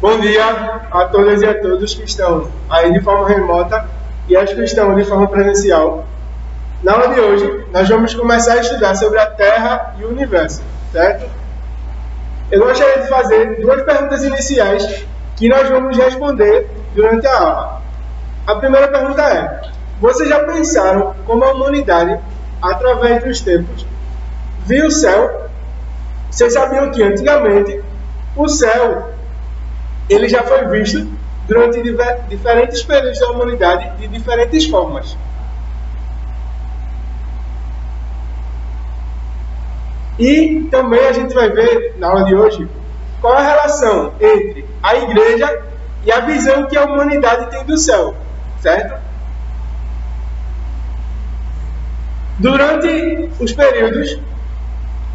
Bom dia a todas e a todos que estão aí de forma remota e as que estão de forma presencial. Na aula de hoje, nós vamos começar a estudar sobre a Terra e o Universo, certo? Eu gostaria de fazer duas perguntas iniciais que nós vamos responder durante a aula. A primeira pergunta é: vocês já pensaram como a humanidade, através dos tempos, viu o céu? Vocês sabiam que antigamente o céu ele já foi visto durante diferentes períodos da humanidade de diferentes formas. E também a gente vai ver na aula de hoje qual é a relação entre a igreja e a visão que a humanidade tem do céu, certo? Durante os períodos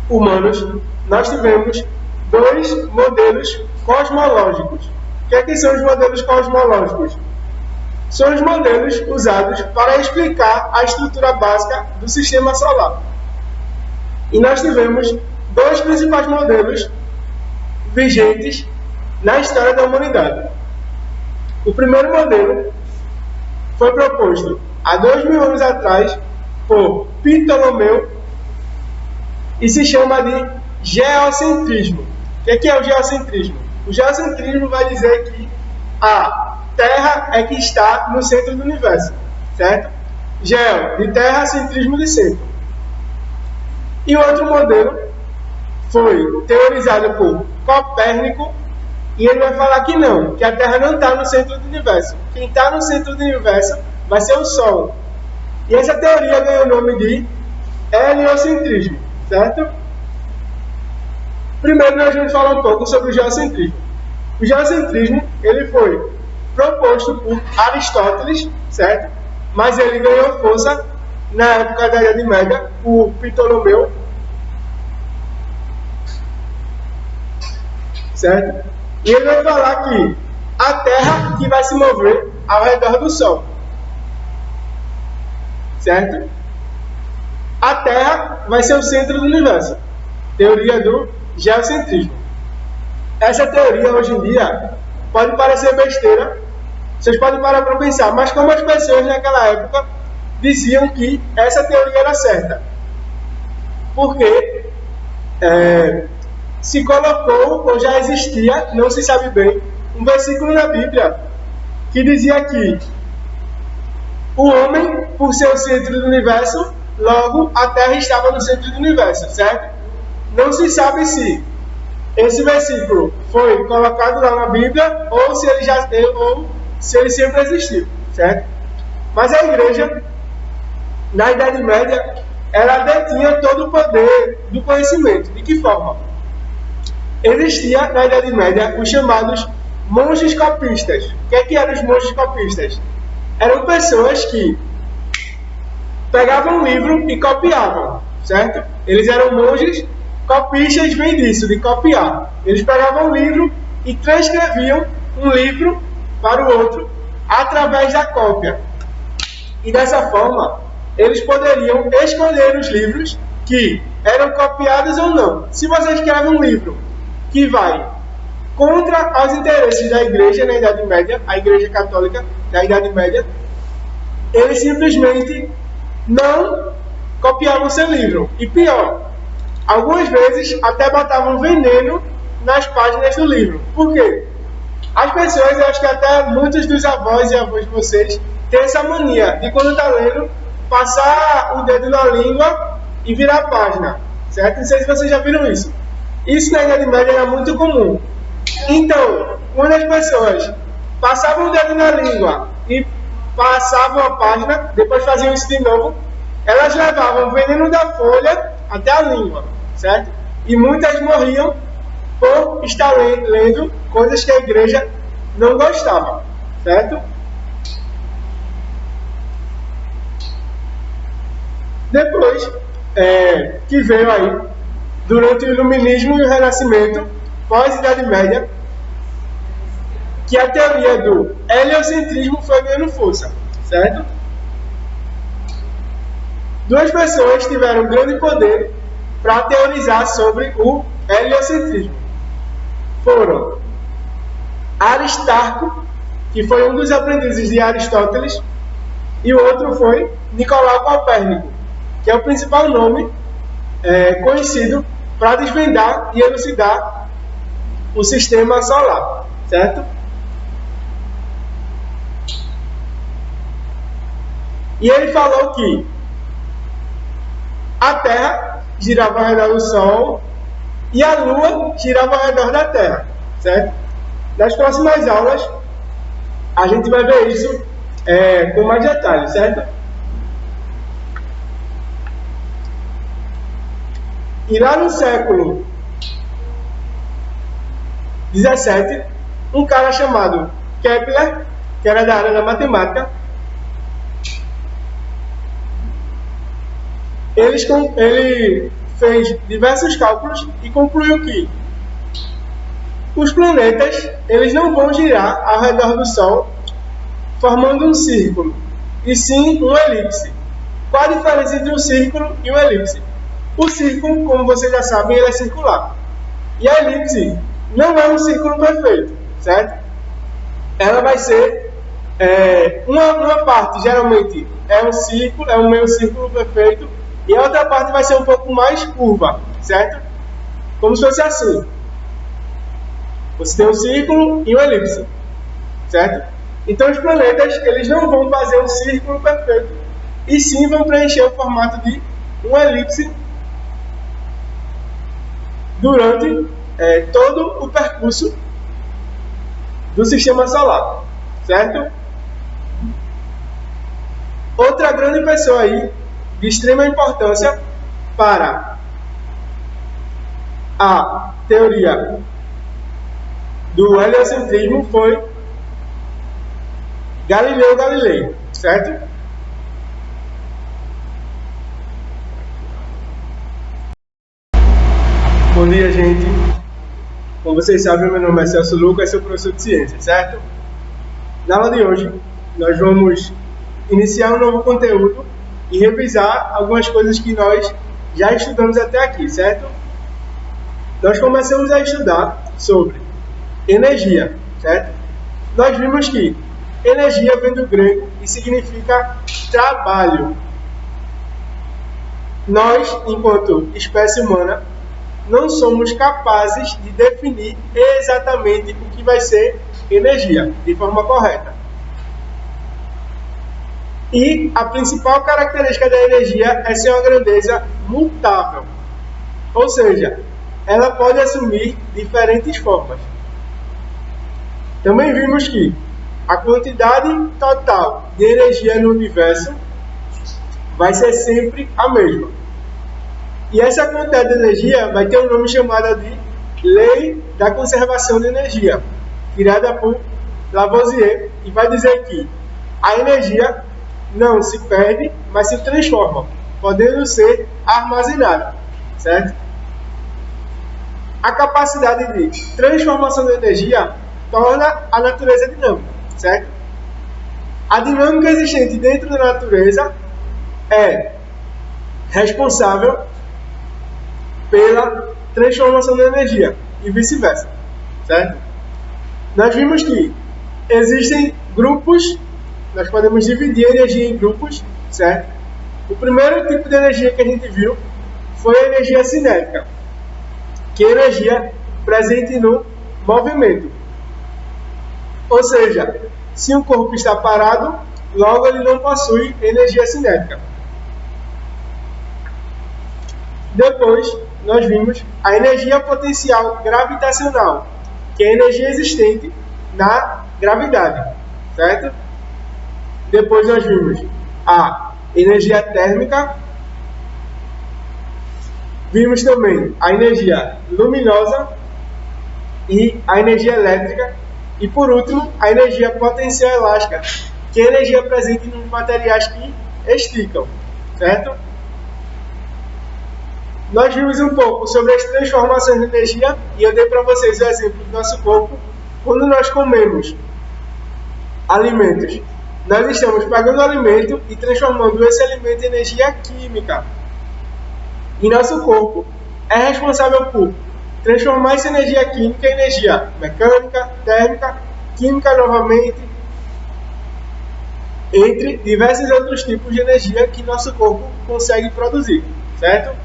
humanos, nós tivemos dois modelos cosmológicos. O que são os modelos cosmológicos? São os modelos usados para explicar a estrutura básica do sistema solar. E nós tivemos dois principais modelos vigentes na história da humanidade. O primeiro modelo foi proposto há 2000 anos atrás por Ptolomeu e se chama de geocentrismo. O que é o geocentrismo? O geocentrismo vai dizer que a Terra é que está no centro do universo, certo? Geo, de terra, centrismo de centro. E o outro modelo foi teorizado por Copérnico, e ele vai falar que não, que a Terra não está no centro do universo. Quem está no centro do universo vai ser o Sol. E essa teoria ganhou o nome de heliocentrismo, certo? Primeiro nós vamos falar um pouco sobre o geocentrismo. O geocentrismo ele foi proposto por Aristóteles, certo? Mas ele ganhou força na época da Idade Média por Ptolomeu, certo? E ele vai falar que a Terra que vai se mover ao redor do Sol, certo? A Terra vai ser o centro do universo. Teoria do geocentrismo. Essa teoria hoje em dia pode parecer besteira, vocês podem parar para pensar, mas como as pessoas naquela época diziam que essa teoria era certa? Porque se colocou, ou já existia, não se sabe bem, um versículo na Bíblia que dizia que o homem, por ser o centro do universo, logo a Terra estava no centro do universo, certo? Não se sabe se esse versículo foi colocado lá na Bíblia ou se ele sempre existiu, certo? Mas a igreja, na Idade Média, ela detinha todo o poder do conhecimento. De que forma? Existia na Idade Média os chamados monges copistas. O que eram os monges copistas? Eram pessoas que pegavam um livro e copiavam, certo? Eles eram monges copistas, vem disso, de copiar. Eles pegavam um livro e transcreviam um livro para o outro através da cópia. E dessa forma, eles poderiam escolher os livros que eram copiados ou não. Se você escreve um livro que vai contra os interesses da igreja na Idade Média, a igreja católica da Idade Média, eles simplesmente não copiavam seu livro. E pior, algumas vezes até botavam veneno nas páginas do livro. Por quê? As pessoas, eu acho que até muitos dos avós e avós de vocês têm essa mania de, quando está lendo, passar o dedo na língua e virar a página, certo? Não sei se vocês já viram isso. Isso na Idade Média era muito comum. Então, quando as pessoas passavam o dedo na língua e passavam a página, depois faziam isso de novo, elas levavam o veneno da folha até a língua, certo? E muitas morriam por estar lendo coisas que a igreja não gostava, certo? Depois que veio aí, durante o Iluminismo e o Renascimento, pós-Idade Média, que a teoria do heliocentrismo foi ganhando força, certo? Duas pessoas tiveram grande poder para teorizar sobre o heliocentrismo. Foram Aristarco, que foi um dos aprendizes de Aristóteles, e o outro foi Nicolau Copérnico, que é o principal nome conhecido para desvendar e elucidar o sistema solar, certo? E ele falou que a Terra girava ao redor do Sol e a Lua girava ao redor da Terra, certo? Nas próximas aulas, a gente vai ver isso com mais detalhes, certo? E lá no século 17, um cara chamado Kepler, que era da área da matemática, ele fez diversos cálculos e concluiu que os planetas eles não vão girar ao redor do Sol formando um círculo, e sim uma elipse. Qual a diferença entre um círculo e uma elipse? O círculo, como vocês já sabem, ele é circular. E a elipse não é um círculo perfeito, certo? Ela vai ser uma parte, geralmente, é um círculo, é um meio círculo perfeito, e a outra parte vai ser um pouco mais curva, certo? Como se fosse assim. Você tem um círculo e uma elipse, certo? Então os planetas, eles não vão fazer um círculo perfeito, e sim vão preencher o formato de uma elipse durante todo o percurso do sistema solar, certo? Outra grande pessoa aí, de extrema importância para a teoria do heliocentrismo foi Galileu Galilei, certo? Bom dia, gente. Como vocês sabem, meu nome é Celso Lucas, sou professor de ciência, certo? Na aula de hoje, nós vamos iniciar um novo conteúdo e revisar algumas coisas que nós já estudamos até aqui, certo? Nós começamos a estudar sobre energia, certo? Nós vimos que energia vem do grego e significa trabalho. Nós, enquanto espécie humana, não somos capazes de definir exatamente o que vai ser energia de forma correta. E a principal característica da energia é ser uma grandeza mutável. Ou seja, ela pode assumir diferentes formas. Também vimos que a quantidade total de energia no universo vai ser sempre a mesma. E essa quantidade de energia vai ter um nome chamado de Lei da Conservação de Energia, criada por Lavoisier, e vai dizer que a energia não se perde, mas se transforma, podendo ser armazenada, certo? A capacidade de transformação de energia torna a natureza dinâmica, certo? A dinâmica existente dentro da natureza é responsável pela transformação da energia e vice-versa, certo? Nós vimos que existem grupos, nós podemos dividir a energia em grupos, certo? O primeiro tipo de energia que a gente viu foi a energia cinética, que é a energia presente no movimento. Ou seja, se um corpo está parado, logo ele não possui energia cinética. Depois, nós vimos a energia potencial gravitacional, que é a energia existente na gravidade, certo? Depois nós vimos a energia térmica, vimos também a energia luminosa e a energia elétrica, e por último, a energia potencial elástica, que é a energia presente nos materiais que esticam, certo? Nós vimos um pouco sobre as transformações de energia e eu dei para vocês o exemplo do nosso corpo. Quando nós comemos alimentos, nós estamos pegando o alimento e transformando esse alimento em energia química. E nosso corpo é responsável por transformar essa energia química em energia mecânica, térmica química novamente, entre diversos outros tipos de energia que nosso corpo consegue produzir, certo?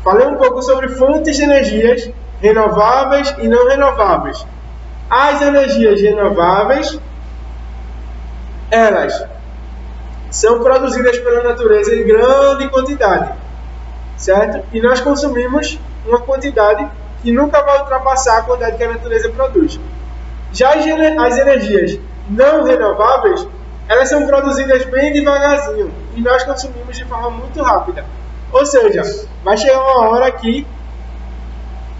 Falei um pouco sobre fontes de energias renováveis e não renováveis. As energias renováveis, elas são produzidas pela natureza em grande quantidade, certo? E nós consumimos uma quantidade que nunca vai ultrapassar a quantidade que a natureza produz. Já as energias não renováveis, elas são produzidas bem devagarzinho e nós consumimos de forma muito rápida. Ou seja, vai chegar uma hora que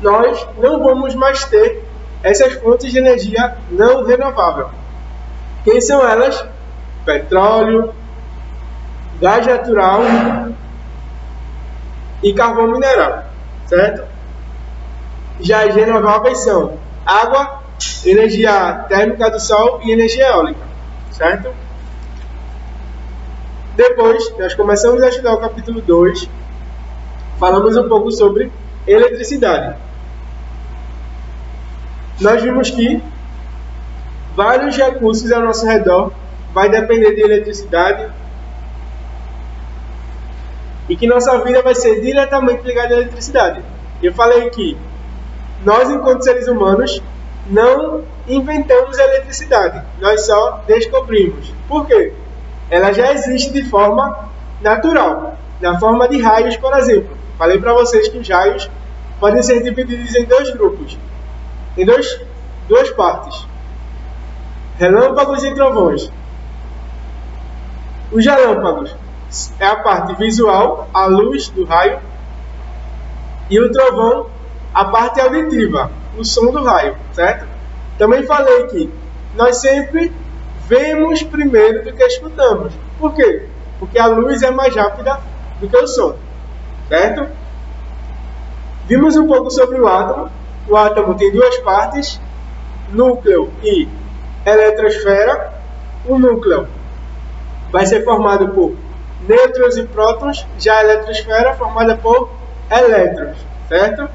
nós não vamos mais ter essas fontes de energia não renovável. Quem são elas? Petróleo, gás natural e carvão mineral, certo? Já as renováveis são água, energia térmica do sol e energia eólica, certo? Depois, nós começamos a estudar o capítulo 2, falamos um pouco sobre eletricidade. Nós vimos que vários recursos ao nosso redor vai depender de eletricidade e que nossa vida vai ser diretamente ligada à eletricidade. Eu falei que nós, enquanto seres humanos, não inventamos a eletricidade, nós só descobrimos. Por quê? Ela já existe de forma natural, na forma de raios, por exemplo. Falei para vocês que os raios podem ser divididos em dois grupos, em duas partes: relâmpagos e trovões. Os relâmpagos é a parte visual, a luz do raio, e o trovão, a parte auditiva, o som do raio, certo? Também falei que nós sempre vemos primeiro do que escutamos. Por quê? Porque a luz é mais rápida do que o som, certo? Vimos um pouco sobre o átomo. O átomo tem duas partes, núcleo e eletrosfera. O núcleo vai ser formado por nêutrons e prótons, já a eletrosfera é formada por elétrons, certo?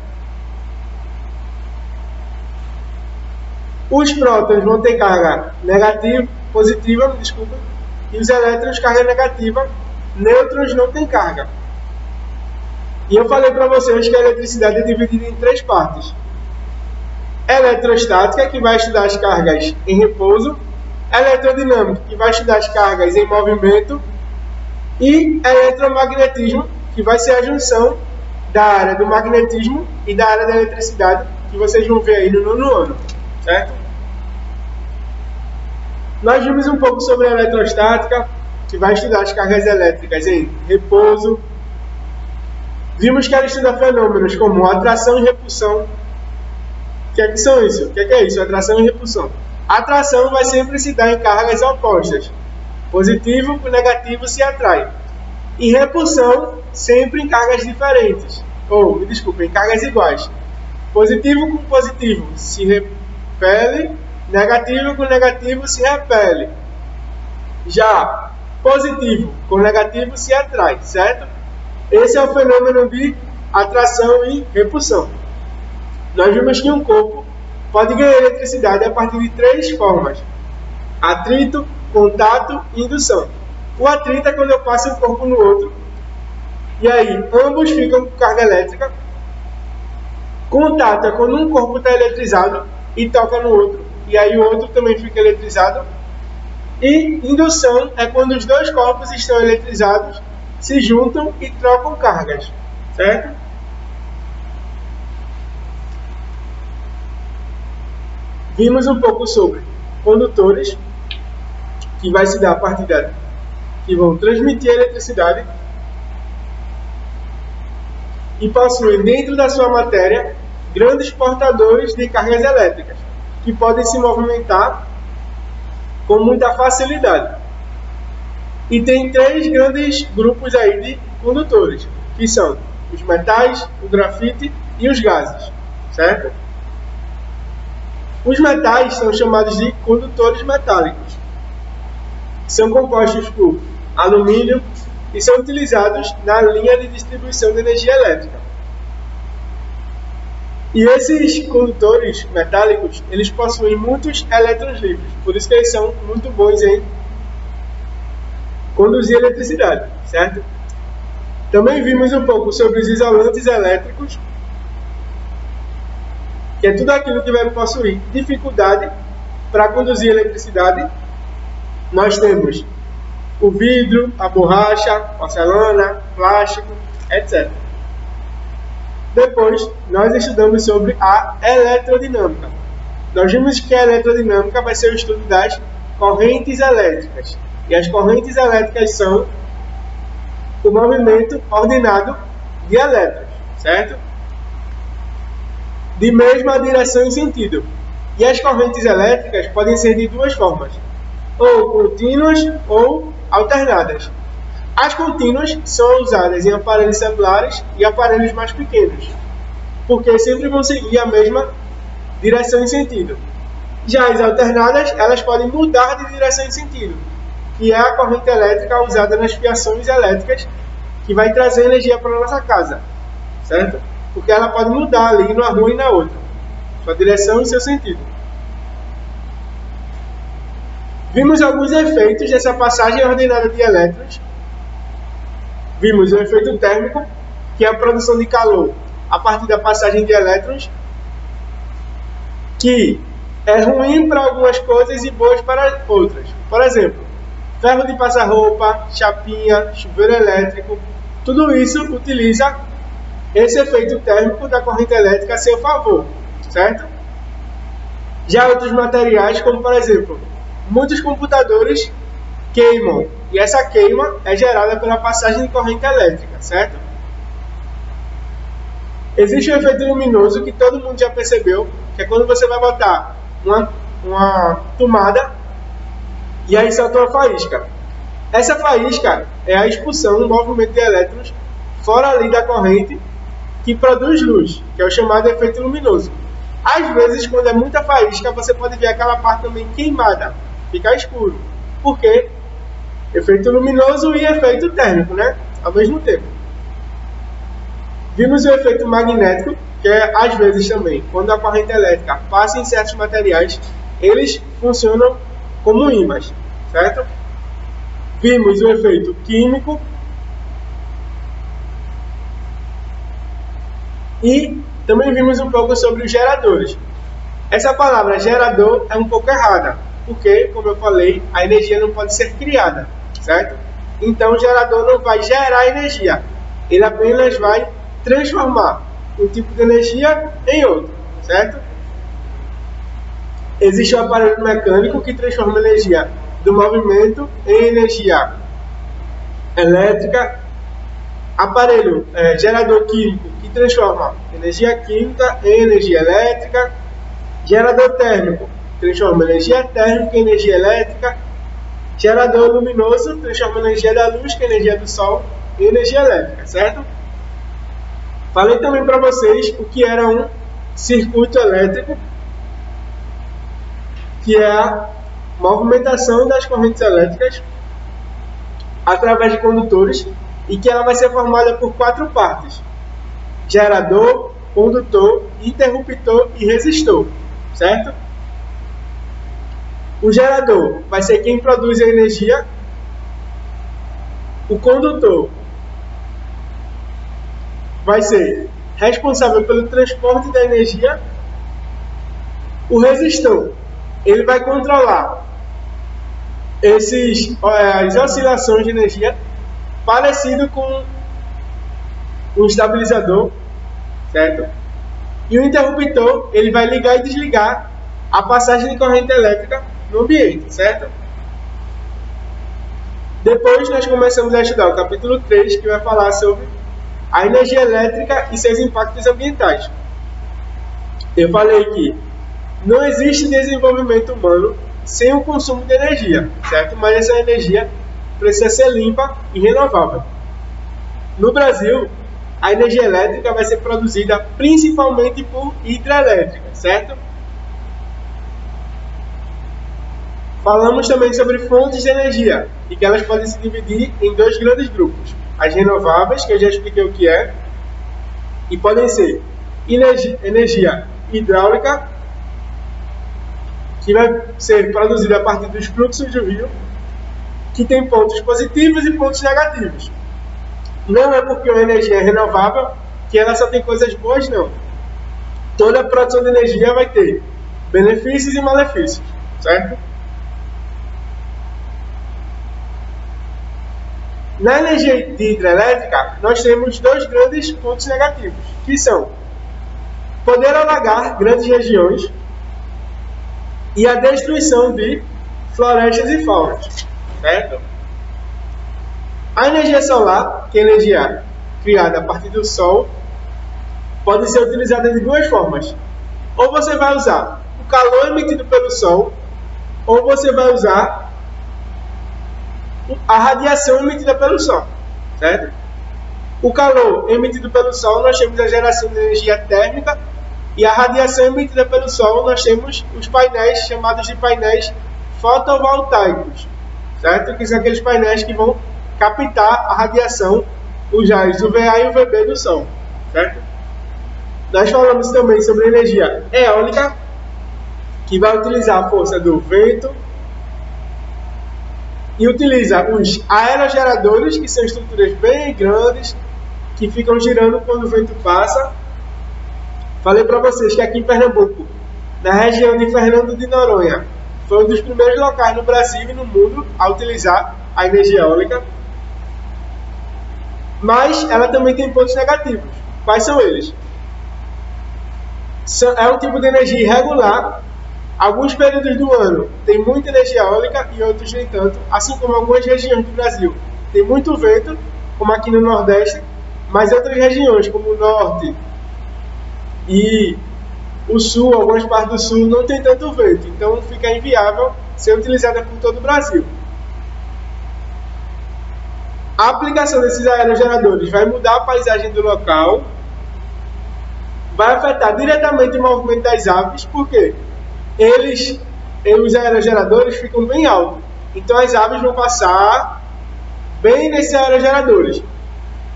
Os prótons vão ter carga negativa, positiva, e os elétrons carga negativa, nêutrons não têm carga. E eu falei para vocês que a eletricidade é dividida em três partes: eletrostática, que vai estudar as cargas em repouso; eletrodinâmica, que vai estudar as cargas em movimento; e eletromagnetismo, que vai ser a junção da área do magnetismo e da área da eletricidade, que vocês vão ver aí no nono ano, certo? Nós vimos um pouco sobre a eletrostática, que vai estudar as cargas elétricas em repouso. Vimos que ela estuda fenômenos como atração e repulsão. O que são isso? O que é isso? Atração e repulsão. A atração vai sempre se dar em cargas opostas. Positivo com negativo se atrai. E repulsão sempre em cargas diferentes. Em cargas iguais. Positivo com positivo se repele, negativo com negativo se repele. Já positivo com negativo se atrai, certo? Esse é o fenômeno de atração e repulsão. Nós vimos que um corpo pode ganhar eletricidade a partir de três formas: atrito, contato e indução. O atrito é quando eu passo um corpo no outro, e aí ambos ficam com carga elétrica. Contato é quando um corpo está eletrizado e toca no outro, e aí o outro também fica eletrizado. E indução é quando os dois corpos estão eletrizados, se juntam e trocam cargas, certo? Vimos um pouco sobre condutores, que vai se dar a partir dela, que vão transmitir a eletricidade e possuem dentro da sua matéria grandes portadores de cargas elétricas, que podem se movimentar com muita facilidade. E tem três grandes grupos aí de condutores, que são os metais, o grafite e os gases, certo? Os metais são chamados de condutores metálicos. São compostos por alumínio e são utilizados na linha de distribuição de energia elétrica. E esses condutores metálicos, eles possuem muitos elétrons livres, por isso que eles são muito bons em conduzir eletricidade, certo? Também vimos um pouco sobre os isolantes elétricos, que é tudo aquilo que vai possuir dificuldade para conduzir eletricidade. Nós temos o vidro, a borracha, porcelana, plástico, etc. Depois, nós estudamos sobre a eletrodinâmica. Nós vimos que a eletrodinâmica vai ser o estudo das correntes elétricas. E as correntes elétricas são o movimento ordenado de elétrons, certo? De mesma direção e sentido. E as correntes elétricas podem ser de duas formas, ou contínuas ou alternadas. As contínuas são usadas em aparelhos celulares e aparelhos mais pequenos, porque sempre vão seguir a mesma direção e sentido. Já as alternadas, elas podem mudar de direção e sentido, que é a corrente elétrica usada nas fiações elétricas, que vai trazer energia para a nossa casa, certo? Porque ela pode mudar ali numa rua e na outra, sua direção e seu sentido. Vimos alguns efeitos dessa passagem ordenada de elétrons. Vimos o efeito térmico, que é a produção de calor a partir da passagem de elétrons, que é ruim para algumas coisas e boas para outras. Por exemplo, ferro de passar roupa, chapinha, chuveiro elétrico, tudo isso utiliza esse efeito térmico da corrente elétrica a seu favor, certo? Já outros materiais, como por exemplo, muitos computadores queimam, e essa queima é gerada pela passagem de corrente elétrica, certo? Existe um efeito luminoso que todo mundo já percebeu, que é quando você vai botar uma tomada e aí solta uma faísca. Essa faísca é a expulsão, um movimento de elétrons fora ali da corrente que produz luz, que é o chamado efeito luminoso. Às vezes, quando é muita faísca, você pode ver aquela parte também queimada, fica escuro. Por quê? Efeito luminoso e efeito térmico, né? Ao mesmo tempo. Vimos o efeito magnético, que é às vezes também, quando a corrente elétrica passa em certos materiais, eles funcionam como ímãs, certo? Vimos o efeito químico e também vimos um pouco sobre os geradores. Essa palavra gerador é um pouco errada, porque, como eu falei, a energia não pode ser criada, certo? Então o gerador não vai gerar energia, ele apenas vai transformar um tipo de energia em outro, certo? Existe um aparelho mecânico que transforma energia do movimento em energia elétrica, aparelho gerador químico que transforma energia química em energia elétrica, gerador térmico transforma energia térmica em energia elétrica, gerador luminoso transforma energia da luz, que é energia do sol, em energia elétrica, certo? Falei também para vocês o que era um circuito elétrico, que é a movimentação das correntes elétricas através de condutores e que ela vai ser formada por 4 partes: gerador, condutor, interruptor e resistor, certo? O gerador vai ser quem produz a energia, o condutor vai ser responsável pelo transporte da energia, o resistor ele vai controlar as oscilações de energia, parecido com um estabilizador, certo? E o interruptor ele vai ligar e desligar a passagem de corrente elétrica no ambiente, certo? Depois nós começamos a estudar o capítulo 3, que vai falar sobre a energia elétrica e seus impactos ambientais. Eu falei que não existe desenvolvimento humano sem o consumo de energia, certo? Mas essa energia precisa ser limpa e renovável. No Brasil, a energia elétrica vai ser produzida principalmente por hidrelétrica, certo? Falamos também sobre fontes de energia e que elas podem se dividir em 2 grandes grupos: as renováveis, que eu já expliquei o que é, e podem ser energia hidráulica, que vai ser produzida a partir dos fluxos do rio, que tem pontos positivos e pontos negativos. Não é porque a energia é renovável que ela só tem coisas boas, não. Toda a produção de energia vai ter benefícios e malefícios, certo? Na energia de hidrelétrica, nós temos dois grandes pontos negativos, que são poder alagar grandes regiões e a destruição de florestas e faunas, certo? A energia solar, que é energia criada a partir do Sol, pode ser utilizada de duas formas. Ou você vai usar o calor emitido pelo Sol, ou você vai usar a radiação emitida pelo Sol, certo? O calor emitido pelo Sol, nós temos a geração de energia térmica, e a radiação emitida pelo Sol, nós temos os painéis chamados de painéis fotovoltaicos, certo? Que são aqueles painéis que vão captar a radiação, os raios UVA e UVB do Sol, certo? Nós falamos também sobre energia eólica, que vai utilizar a força do vento e utiliza os aerogeradores, que são estruturas bem grandes, que ficam girando quando o vento passa. Falei para vocês que aqui em Pernambuco, na região de Fernando de Noronha, foi um dos primeiros locais no Brasil e no mundo a utilizar a energia eólica. Mas ela também tem pontos negativos. Quais são eles? É um tipo de energia irregular. Alguns períodos do ano tem muita energia eólica e outros nem tanto, assim como algumas regiões do Brasil tem muito vento, como aqui no Nordeste, mas outras regiões, como o Norte e o Sul, algumas partes do Sul, não tem tanto vento, então fica inviável ser utilizada por todo o Brasil. A aplicação desses aerogeradores vai mudar a paisagem do local, vai afetar diretamente o movimento das aves, porque os aerogeradores ficam bem altos, então as aves vão passar bem nesses aerogeradores,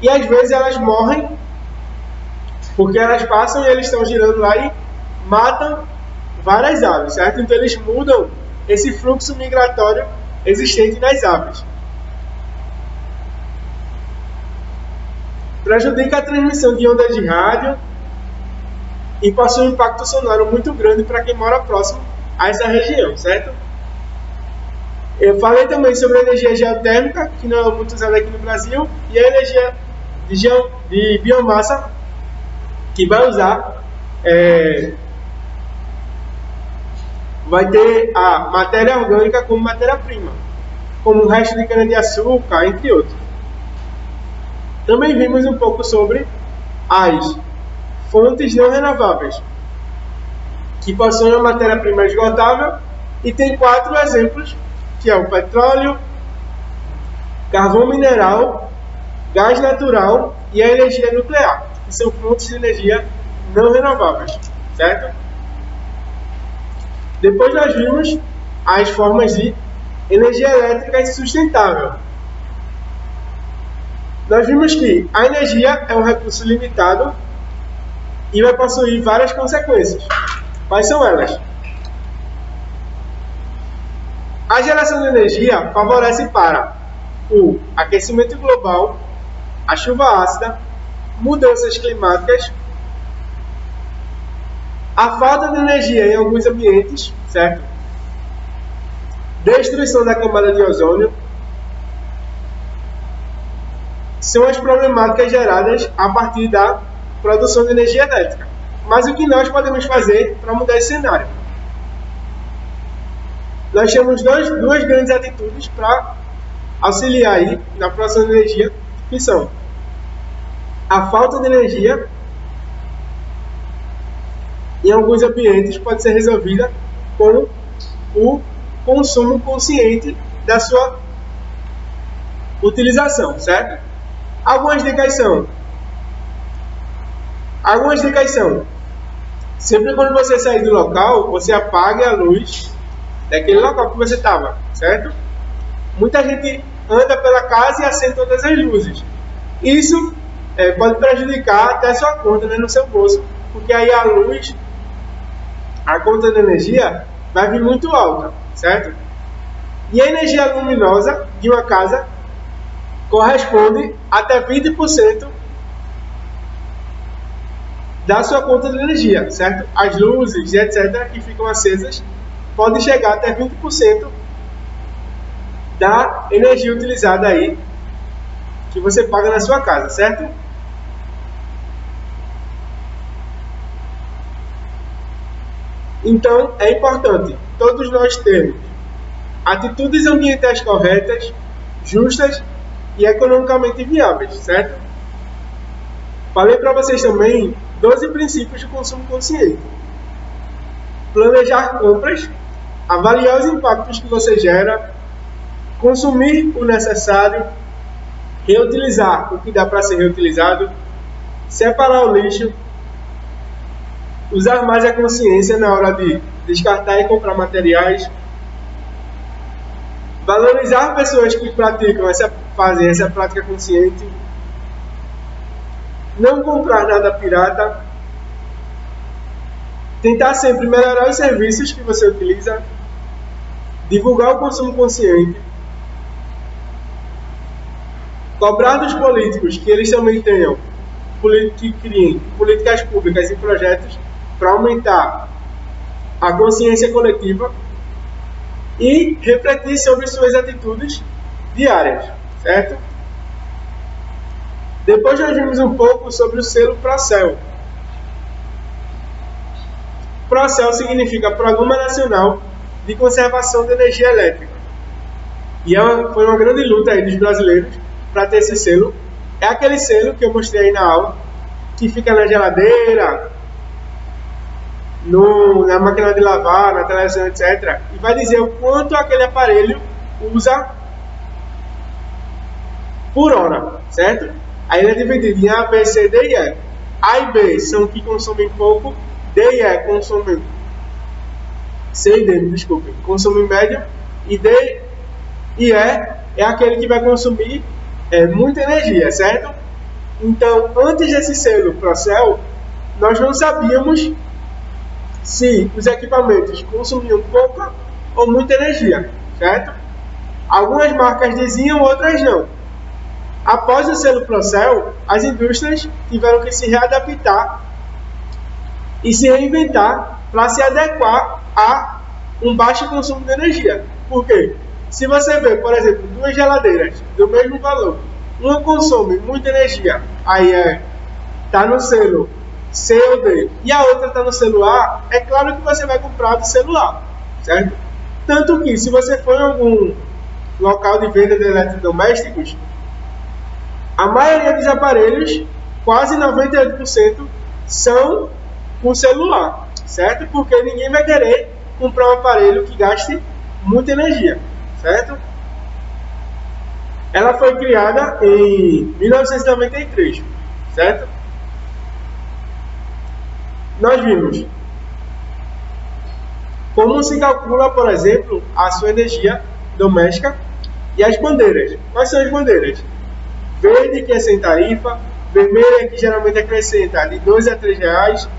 e às vezes elas morrem, porque elas passam e eles estão girando lá e matam várias aves, certo? Então eles mudam esse fluxo migratório existente nas aves. Prejudica a transmissão de ondas de rádio e possui um impacto sonoro muito grande para quem mora próximo a essa região, certo? Eu falei também sobre a energia geotérmica, que não é muito usada aqui no Brasil, e a energia de biomassa, que vai usar, vai ter a matéria orgânica como matéria-prima, como o resto de cana-de-açúcar, entre outros. Também vimos um pouco sobre as fontes não renováveis, que possuem uma matéria-prima esgotável, e tem 4 exemplos, que é o petróleo, carvão mineral, gás natural e a energia nuclear, que são fontes de energia não renováveis, certo? Depois nós vimos as formas de energia elétrica sustentável. Nós vimos que a energia é um recurso limitado e vai possuir várias consequências. Quais são elas? A geração de energia favorece para o aquecimento global, a chuva ácida, mudanças climáticas, a falta de energia em alguns ambientes, certo? Destruição da camada de ozônio, são as problemáticas geradas a partir da produção de energia elétrica. Mas o que nós podemos fazer para mudar esse cenário? Nós temos duas grandes atitudes para auxiliar aí na produção de energia, que são a falta de energia em alguns ambientes pode ser resolvida com o consumo consciente da sua utilização, certo? Algumas dicas são: sempre quando você sair do local, você apague a luz daquele local que você estava, certo? Muita gente anda pela casa e acende todas as luzes. Isso pode prejudicar até a sua conta, né, no seu bolso, porque aí a luz, a conta de energia vai vir muito alta, certo? E a energia luminosa de uma casa corresponde até 20% da sua conta de energia, certo? As luzes, etc., que ficam acesas, podem chegar até 20% da energia utilizada aí, que você paga na sua casa, certo? Então, é importante todos nós termos atitudes ambientais corretas, justas e economicamente viáveis, certo? Falei para vocês também 12 princípios de consumo consciente. Planejar compras, avaliar os impactos que você gera, consumir o necessário, reutilizar o que dá para ser reutilizado, separar o lixo, usar mais a consciência na hora de descartar e comprar materiais, valorizar pessoas que fazem essa prática consciente, não comprar nada pirata, tentar sempre melhorar os serviços que você utiliza, divulgar o consumo consciente, cobrar dos políticos que eles também tenham, que criem políticas públicas e projetos para aumentar a consciência coletiva e refletir sobre suas atitudes diárias, certo? Depois nós vimos um pouco sobre o selo Procel. Procel significa Programa Nacional de Conservação de Energia Elétrica. E foi uma grande luta aí dos brasileiros para ter esse selo. É aquele selo que eu mostrei aí na aula, que fica na geladeira, na máquina de lavar, na televisão, etc. E vai dizer o quanto aquele aparelho usa por hora, certo? Aí ele é dividido em A, B, C, D e E. A e B são que consomem pouco, D e E consomem... C e D, desculpem, consomem médio, e D e E é aquele que vai consumir muita energia, certo? Então, antes desse selo Procel, nós não sabíamos se os equipamentos consumiam pouca ou muita energia, certo? Algumas marcas diziam, outras não. Após o selo Procel, as indústrias tiveram que se readaptar e se reinventar para se adequar a um baixo consumo de energia. Por quê? Se você vê, por exemplo, duas geladeiras do mesmo valor, uma consome muita energia, aí está no selo C ou D, e a outra está no selo A, é claro que você vai comprar do selo A, certo? Tanto que, se você for em algum local de venda de eletrodomésticos, a maioria dos aparelhos, quase 98%, são com celular, certo? Porque ninguém vai querer comprar um aparelho que gaste muita energia, certo? Ela foi criada em 1993, certo? Nós vimos como se calcula, por exemplo, a sua energia doméstica e as bandeiras. Quais são as bandeiras? Verde, que é sem tarifa, vermelha, que geralmente acrescenta de 2 a 3 reais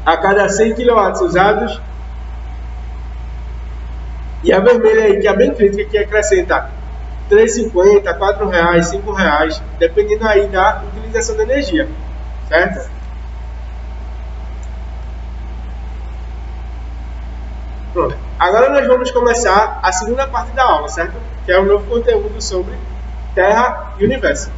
a cada 100 kW usados, e a vermelha aí, que é bem crítica, que acrescenta 3,50, 4 reais, 5 reais, dependendo aí da utilização da energia, certo? Pronto. Agora nós vamos começar a segunda parte da aula, certo? Que é o novo conteúdo sobre Terra e Universo.